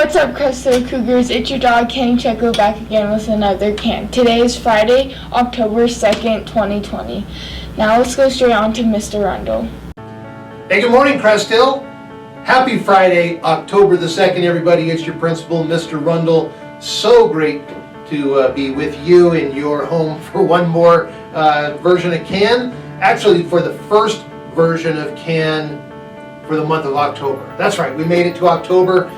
What's up, Crestwood Cougars? It's your dog, Cann Checo, back again with another Cann. Today is Friday, October 2nd, 2020. Now let's go straight on to Mr. Rundle. Hey, good morning, Crest Hill. Happy Friday, October the 2nd, everybody. It's your principal, Mr. Rundle. So great to be with you in your home for one more version of Cann. Actually, for the first version of Cann for the month of October. That's right, we made it to October.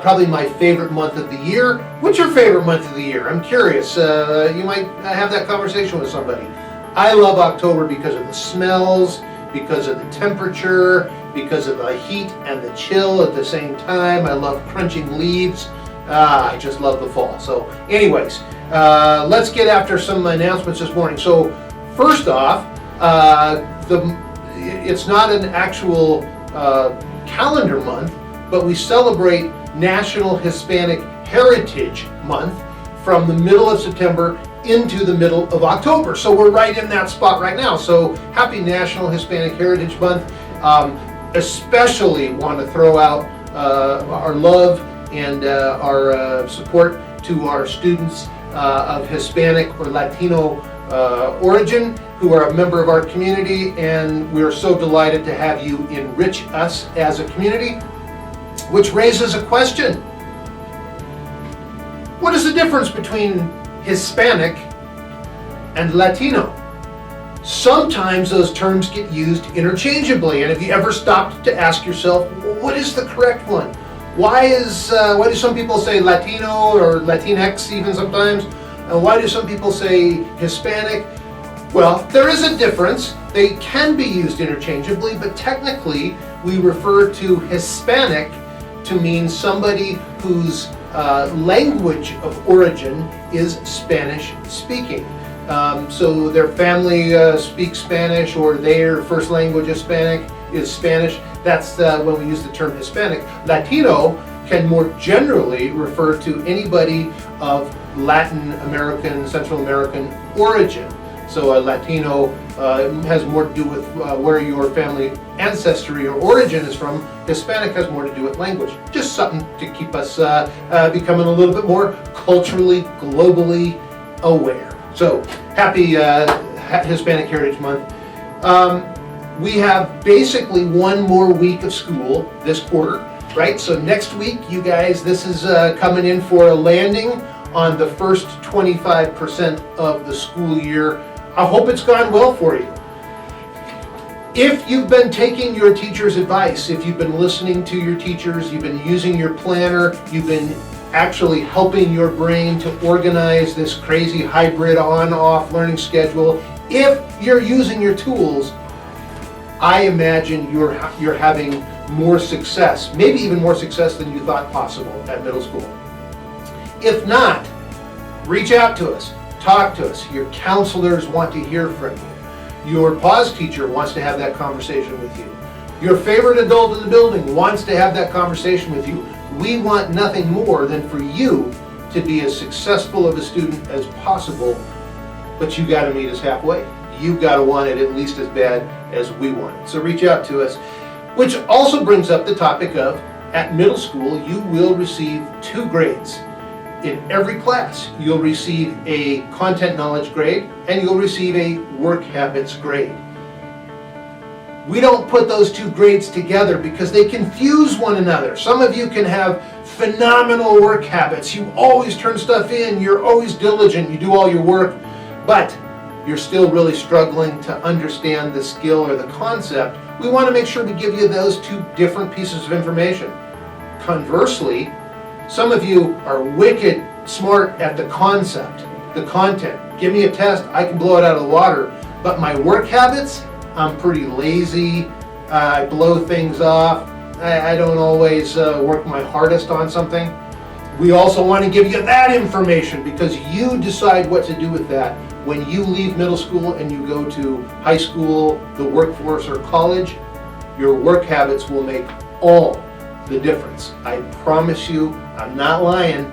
Probably my favorite month of the year. What's your favorite month of the year? I'm curious. You might have that conversation with somebody. I love October because of the smells, because of the temperature, because of the heat and the chill at the same time. I love crunching leaves. I just love the fall. So anyways, let's get after some announcements this morning. So first off, it's not an actual calendar month, but we celebrate National Hispanic Heritage Month from the middle of September into the middle of October. So we're right in that spot right now. So happy National Hispanic Heritage Month. Especially want to throw out our love and our support to our students of Hispanic or Latino origin who are a member of our community, and we're so delighted to have you enrich us as a community, which raises a question. What is the difference between Hispanic and Latino? Sometimes those terms get used interchangeably, and have you ever stopped to ask yourself, what is the correct one? Why do some people say Latino or Latinx even sometimes? And why do some people say Hispanic? Well, there is a difference. They can be used interchangeably, but technically we refer to Hispanic to mean somebody whose language of origin is Spanish speaking. So their family speaks Spanish, or their first language is Spanish. That's when we use the term Hispanic. Latino can more generally refer to anybody of Latin American, Central American origin. So a Latino has more to do with where your family ancestry or origin is from. Hispanic has more to do with language. Just something to keep us becoming a little bit more culturally, globally aware. So happy Hispanic Heritage Month. We have basically one more week of school this quarter, right? So next week, you guys, this is coming in for a landing on the first 25% of the school year. I hope it's gone well for you. If you've been taking your teacher's advice, if you've been listening to your teachers, you've been using your planner, you've been actually helping your brain to organize this crazy hybrid on-off learning schedule, if you're using your tools, I imagine you're having more success, maybe even more success than you thought possible at middle school. If not, reach out to us, talk to us. Your counselors want to hear from you. Your PAWS teacher wants to have that conversation with you. Your favorite adult in the building wants to have that conversation with you. We want nothing more than for you to be as successful of a student as possible, but you got to meet us halfway. You've got to want it at least as bad as we want it. So reach out to us, which also brings up the topic of, at middle school, you will receive 2 grades. In every class, you'll receive a content knowledge grade and you'll receive a work habits grade. We don't put those 2 grades together because they confuse one another. Some of you can have phenomenal work habits. You always turn stuff in, you're always diligent, you do all your work, but you're still really struggling to understand the skill or the concept. We want to make sure we give you those 2 different pieces of information. Conversely, some of you are wicked smart at the concept, the content. Give me a test, I can blow it out of the water. But my work habits, I'm pretty lazy. I blow things off. I don't always work my hardest on something. We also want to give you that information because you decide what to do with that. When you leave middle school and you go to high school, the workforce, or college, your work habits will make all the difference. I promise you, I'm not lying.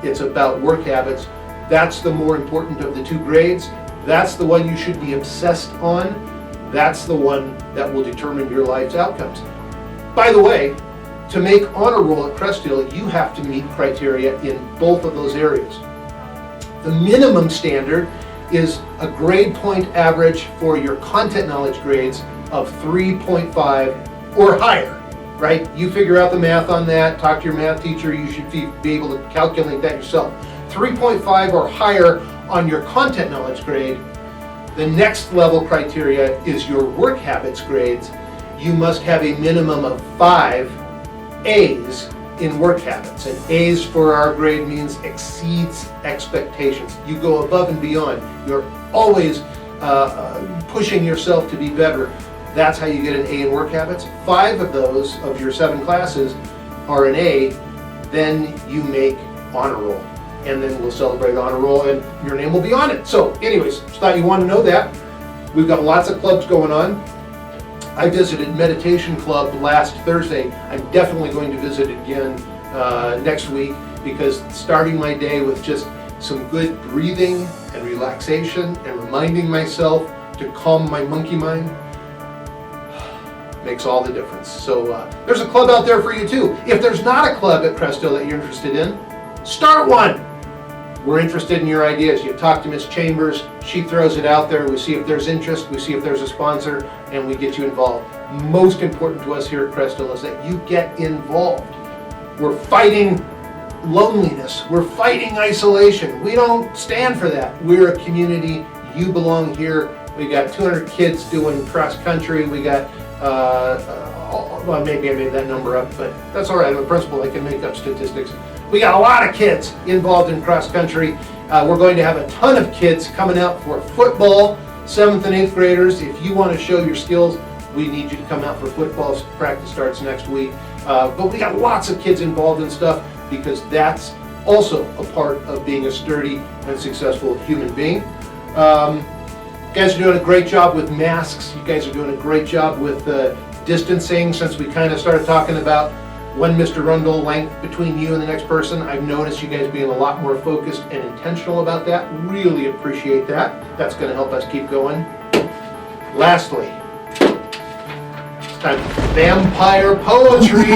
It's about work habits. That's the more important of the 2 grades. That's the one you should be obsessed on. That's the one that will determine your life's outcomes. By the way, to make honor roll at Crest Hill, you have to meet criteria in both of those areas. The minimum standard is a grade point average for your content knowledge grades of 3.5 or higher, right? You figure out the math on that, talk to your math teacher, you should be able to calculate that yourself. 3.5 or higher on your content knowledge grade. The next level criteria is your work habits grades. You must have a minimum of 5 A's in work habits. And A's for our grade means exceeds expectations. You go above and beyond. You're always pushing yourself to be better. That's how you get an A in work habits. 5 of those, of your 7 classes, are an A. Then you make honor roll. And then we'll celebrate honor roll and your name will be on it. So anyways, just thought you wanted to know that. We've got lots of clubs going on. I visited Meditation Club last Thursday. I'm definitely going to visit again next week, because starting my day with just some good breathing and relaxation and reminding myself to calm my monkey mind makes all the difference. So there's a club out there for you too. If there's not a club at Crest Hill that you're interested in, start one. We're interested in your ideas. You talk to Miss Chambers, she throws it out there, we see if there's interest, we see if there's a sponsor, and we get you involved. Most important to us here at Crest Hill is that you get involved. We're fighting loneliness, we're fighting isolation. We don't stand for that. We're a community, you belong here. We got 200 kids doing cross country, we got, well, maybe I made that number up, but that's all right, I'm a principal, I can make up statistics. We got a lot of kids involved in cross country. We're going to have a ton of kids coming out for football, 7th and 8th graders. If you want to show your skills, we need you to come out for football. Practice starts next week. But we got lots of kids involved in stuff, because that's also a part of being a sturdy and successful human being. You guys are doing a great job with masks. You guys are doing a great job with distancing, since we kind of started talking about 1 Mr. Rundle length between you and the next person. I've noticed you guys being a lot more focused and intentional about that. Really appreciate that. That's going to help us keep going. Lastly, it's time for vampire poetry.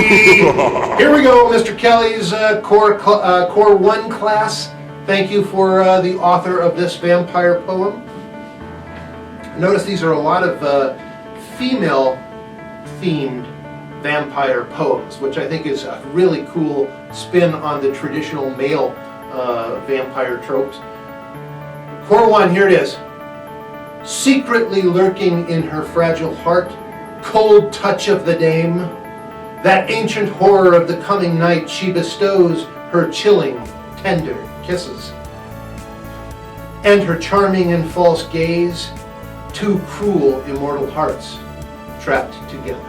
Here we go, Mr. Kelly's Core 1 class. Thank you for the author of this vampire poem. Notice these are a lot of female-themed vampire poems, which I think is a really cool spin on the traditional male vampire tropes. Core 1, here it is. Secretly lurking in her fragile heart, cold touch of the dame, that ancient horror of the coming night, she bestows her chilling, tender kisses. And her charming and false gaze, 2 cruel, immortal hearts trapped together.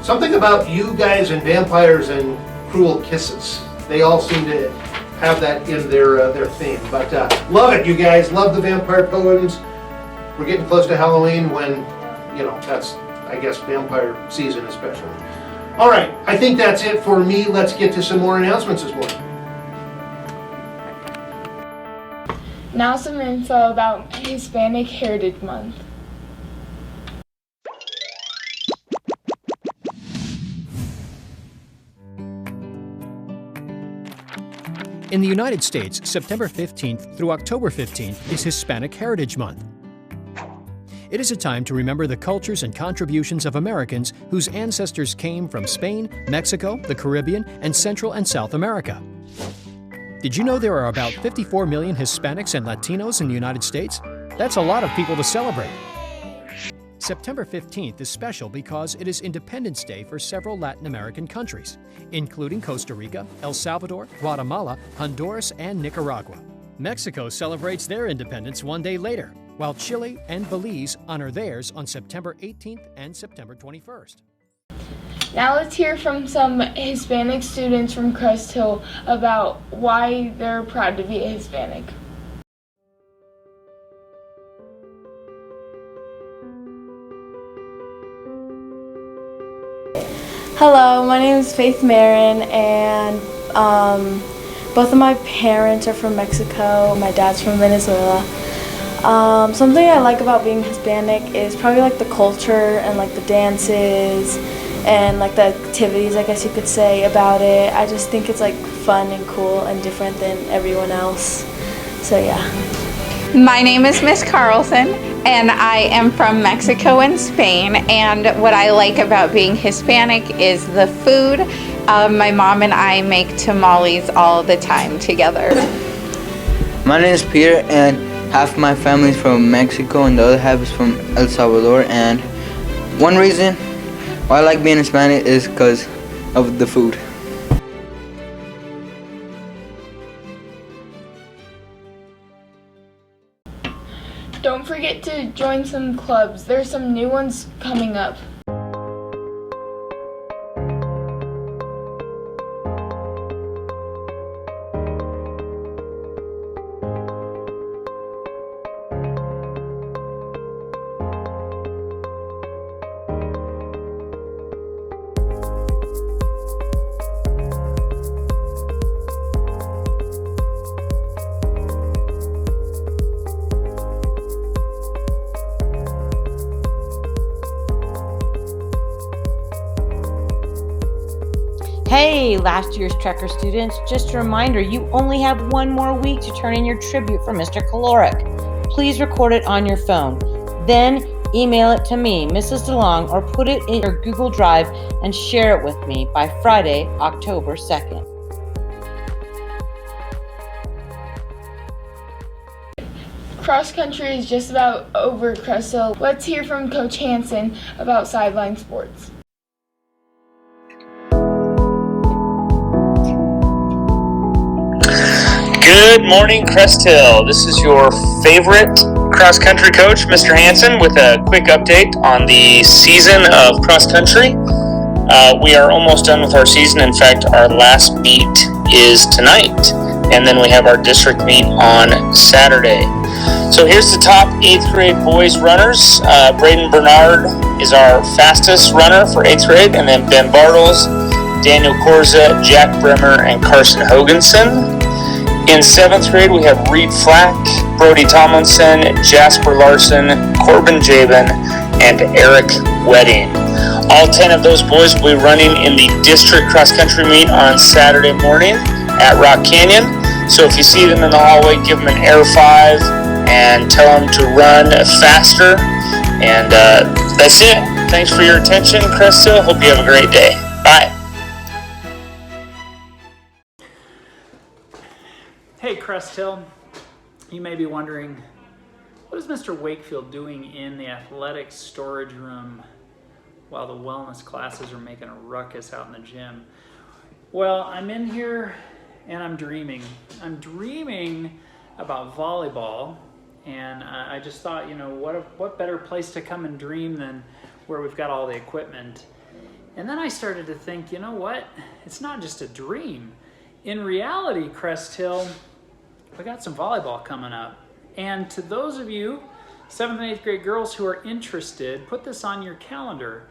Something about you guys and vampires and cruel kisses. They all seem to have that in their theme. But love it, you guys. Love the vampire poems. We're getting close to Halloween, when, you know, that's, I guess, vampire season especially. All right, I think that's it for me. Let's get to some more announcements this morning. Now some info about Hispanic Heritage Month. In the United States, September 15th through October 15th is Hispanic Heritage Month. It is a time to remember the cultures and contributions of Americans whose ancestors came from Spain, Mexico, the Caribbean, and Central and South America. Did you know there are about 54 million Hispanics and Latinos in the United States? That's a lot of people to celebrate. September 15th is special because it is Independence Day for several Latin American countries, including Costa Rica, El Salvador, Guatemala, Honduras, and Nicaragua. Mexico celebrates their independence one day later, while Chile and Belize honor theirs on September 18th and September 21st. Now let's hear from some Hispanic students from Crest Hill about why they're proud to be a Hispanic. Hello, my name is Faith Marin, and both of my parents are from Mexico. My dad's from Venezuela. Something I like about being Hispanic is probably like the culture and like the dances and like the activities, I guess you could say, about it. I just think it's like fun and cool and different than everyone else. So yeah. My name is Miss Carlson, and I am from Mexico and Spain, and what I like about being Hispanic is the food. My mom and I make tamales all the time together. My name is Peter, and half my family is from Mexico and the other half is from El Salvador, and one reason why I like being Hispanic is because of the food. Don't forget to join some clubs. There's some new ones coming up. Hey, last year's Trekker students, just a reminder, you only have one more week to turn in your tribute for Mr. Caloric. Please record it on your phone. Then email it to me, Mrs. DeLong, or put it in your Google Drive and share it with me by Friday, October 2nd. Cross country is just about over, Cresswell. Let's hear from Coach Hansen about sideline sports. Good morning, Crest Hill. This is your favorite cross-country coach, Mr. Hansen, with a quick update on the season of cross-country. We are almost done with our season. In fact, our last meet is tonight, and then we have our district meet on Saturday. So here's the top 8th grade boys runners. Braden Bernard is our fastest runner for 8th grade, and then Ben Bartles, Daniel Korza, Jack Bremer, and Carson Hoganson. In 7th grade, we have Reed Flack, Brody Tomlinson, Jasper Larson, Corbin Jabin, and Eric Wedding. All 10 of those boys will be running in the district cross-country meet on Saturday morning at Rock Canyon. So if you see them in the hallway, give them an air 5 and tell them to run faster. And that's it. Thanks for your attention, Crest Hill. Hope you have a great day. Bye. Hey Crest Hill, you may be wondering, what is Mr. Wakefield doing in the athletics storage room while the wellness classes are making a ruckus out in the gym? Well, I'm in here and I'm dreaming. I'm dreaming about volleyball, and I just thought, you know, what better place to come and dream than where we've got all the equipment. And then I started to think, you know what, it's not just a dream. In reality, Crest Hill, we got some volleyball coming up. And to those of you, 7th and 8th grade girls who are interested, put this on your calendar.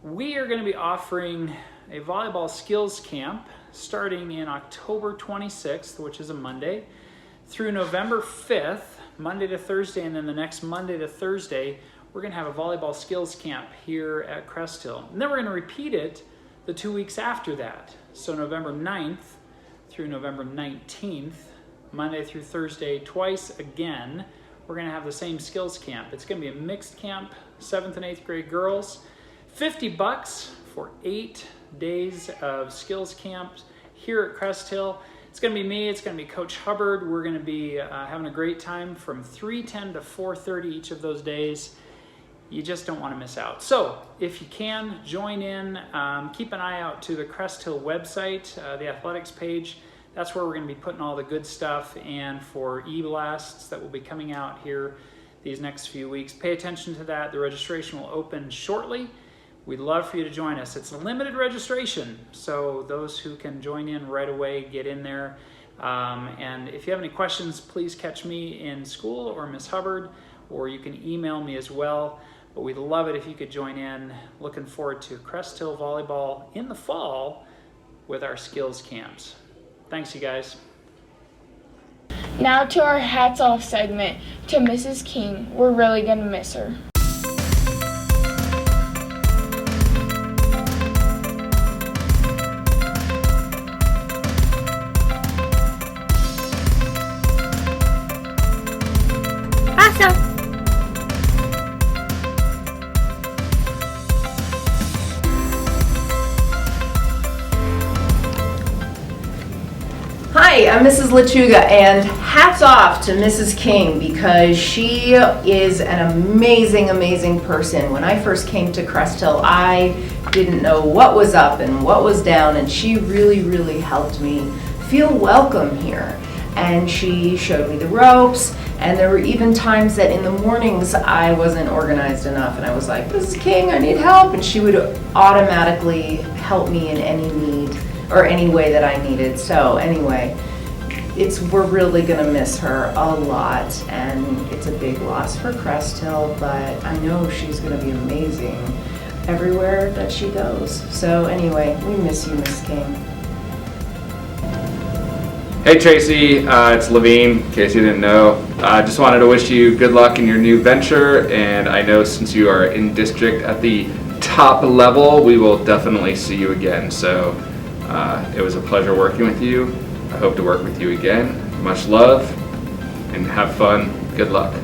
We are going to be offering a volleyball skills camp starting in October 26th, which is a Monday, through November 5th, Monday to Thursday, and then the next Monday to Thursday, we're going to have a volleyball skills camp here at Crest Hill. And then we're going to repeat it the 2 weeks after that. So November 9th through November 19th, Monday through Thursday, twice again, we're going to have the same skills camp. It's going to be a mixed camp, 7th and 8th grade girls. $50 for 8 days of skills camps here at Crest Hill. It's going to be me, it's going to be Coach Hubbard. We're going to be having a great time from 3:10 to 4:30 each of those days. You just don't want to miss out. So if you can, join in. Keep an eye out to the Crest Hill website, the athletics page. That's where we're going to be putting all the good stuff, and for e-blasts that will be coming out here these next few weeks. Pay attention to that. The registration will open shortly. We'd love for you to join us. It's a limited registration, so those who can join in right away, get in there. And if you have any questions, please catch me in school or Miss Hubbard, or you can email me as well. But we'd love it if you could join in. Looking forward to Crest Hill Volleyball in the fall with our skills camps. Thanks, you guys. Now to our hats off segment to Mrs. King. We're really gonna miss her. Hi, I'm Mrs. Lechuga, and hats off to Mrs. King because she is an amazing, amazing person. When I first came to Crest Hill, I didn't know what was up and what was down, and she really, really helped me feel welcome here. And she showed me the ropes, and there were even times that in the mornings I wasn't organized enough, and I was like, Mrs. King, I need help, and she would automatically help me in any need or any way that I needed. So anyway, we're really gonna miss her a lot, and it's a big loss for Crest Hill, but I know she's gonna be amazing everywhere that she goes. So anyway, we miss you, Miss King. Hey Tracy, it's Levine, in case you didn't know. I just wanted to wish you good luck in your new venture, and I know since you are in district at the top level, we will definitely see you again. So it was a pleasure working with you. I hope to work with you again. Much love, and have fun. Good luck.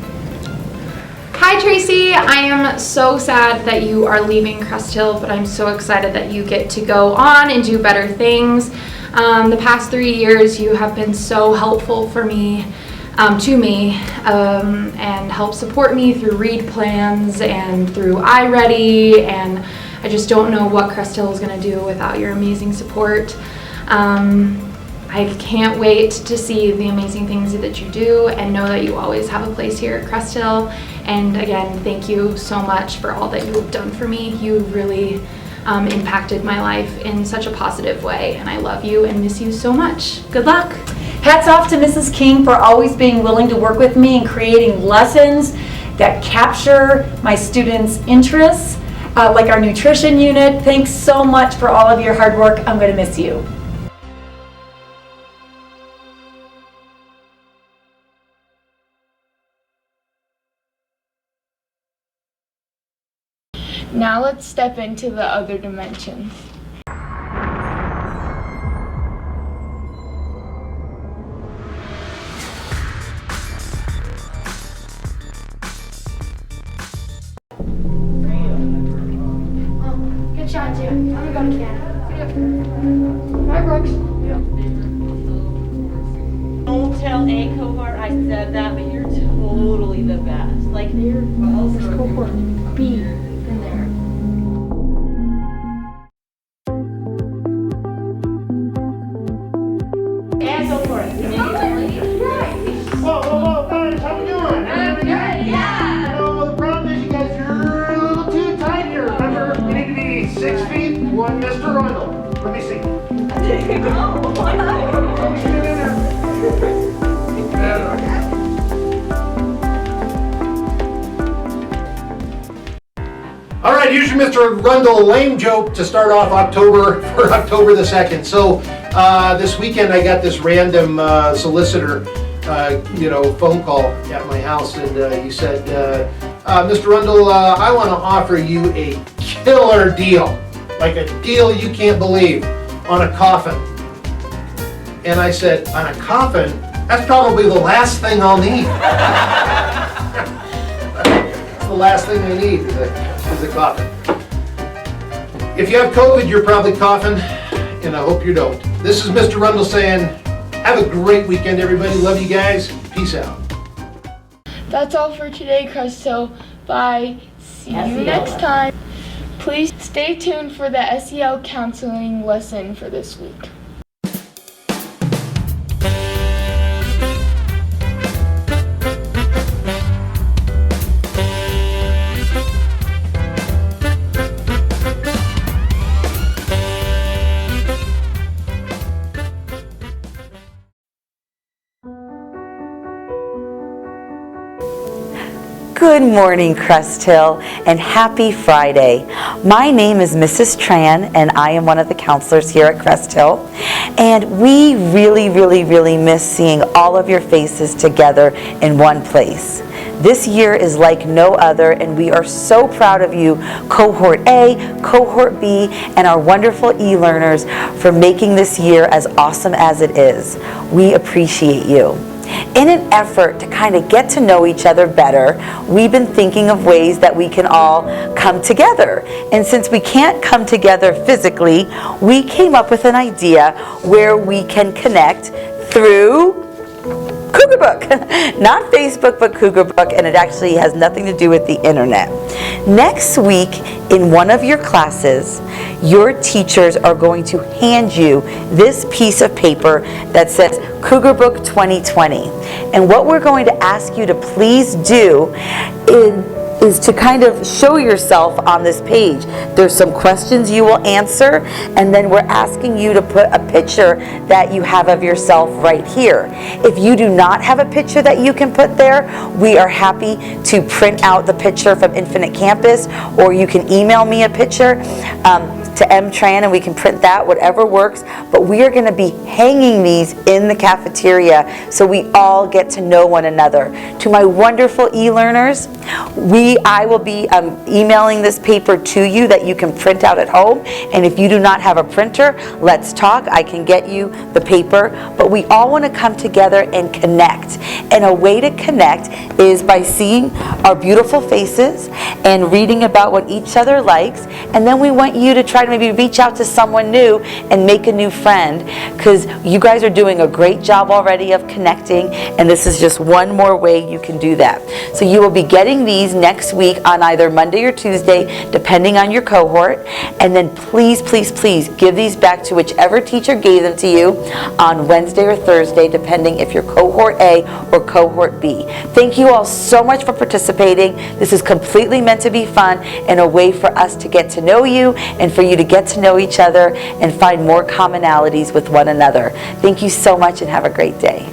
Hi Tracy, I am so sad that you are leaving Crest Hill, but I'm so excited that you get to go on and do better things. The past 3 years you have been so helpful for me, and help support me through read plans and through iReady, and I just don't know what Crest Hill is going to do without your amazing support. I can't wait to see the amazing things that you do and know that you always have a place here at Crest Hill. And again, thank you so much for all that you have done for me. You really impacted my life in such a positive way, and I love you and miss you so much. Good luck. Hats off to Mrs. King for always being willing to work with me and creating lessons that capture my students' interests, like our nutrition unit. Thanks so much for all of your hard work. I'm going to miss you. Now let's step into the other dimensions. Good shot, Jim. I'm gonna go to Cann. Bye, Brooks. Don't tell A cohort I said that, but you're totally the best. Like, you're Cohort B in there. And go for it. Whoa, guys, how we doing? Good, yeah. The problem is you guys are a little too tight here. Remember, we need to be 6 feet, one Mr. Rundle. Let me see. All right, here's your Mr. Rundle lame joke to start off October the 2nd. So this weekend I got this random solicitor, phone call at my house, and he said, Mr. Rundle, I want to offer you a killer deal, like a deal you can't believe, on a coffin. And I said, on a coffin? That's probably the last thing I'll need. It's the last thing I need is a coffin. If you have COVID, you're probably coughing, and I hope you don't. This is Mr. Rundle saying, have a great weekend, everybody. Love you guys. Peace out. That's all for today, Crest Hill. Bye. See you next time. Please stay tuned for the SEL counseling lesson for this week. Good morning, Crest Hill, and happy Friday. My name is Mrs. Tran, and I am one of the counselors here at Crest Hill. And we really, really, really miss seeing all of your faces together in one place. This year is like no other, and we are so proud of you, Cohort A, Cohort B, and our wonderful e-learners for making this year as awesome as it is. We appreciate you. In an effort to kind of get to know each other better, we've been thinking of ways that we can all come together. And since we can't come together physically, we came up with an idea where we can connect through Cougar Book. Not Facebook, but Cougar Book, and it actually has nothing to do with the internet. Next week, in one of your classes, your teachers are going to hand you this piece of paper that says Cougar Book 2020. And what we're going to ask you to please do is to kind of show yourself on this page. There's some questions you will answer, and then we're asking you to put a picture that you have of yourself right here. If you do not have a picture that you can put there, we are happy to print out the picture from Infinite Campus, or you can email me a picture to mtran and we can print that, whatever works. But we are going to be hanging these in the cafeteria so we all get to know one another. To my wonderful e-learners, I will be emailing this paper to you that you can print out at home. And if you do not have a printer, let's talk. I can get you the paper. But we all want to come together and connect. And a way to connect is by seeing our beautiful faces and reading about what each other likes. And then we want you to try to maybe reach out to someone new and make a new friend, because you guys are doing a great job already of connecting, and this is just one more way you can do that. So you will be getting these next week on either Monday or Tuesday, depending on your cohort. And then please, please, please give these back to whichever teacher gave them to you on Wednesday or Thursday, depending if you're cohort A or cohort B. Thank you all so much for participating. This is completely meant to be fun and a way for us to get to know you and for you to get to know each other and find more commonalities with one another. Thank you so much and have a great day.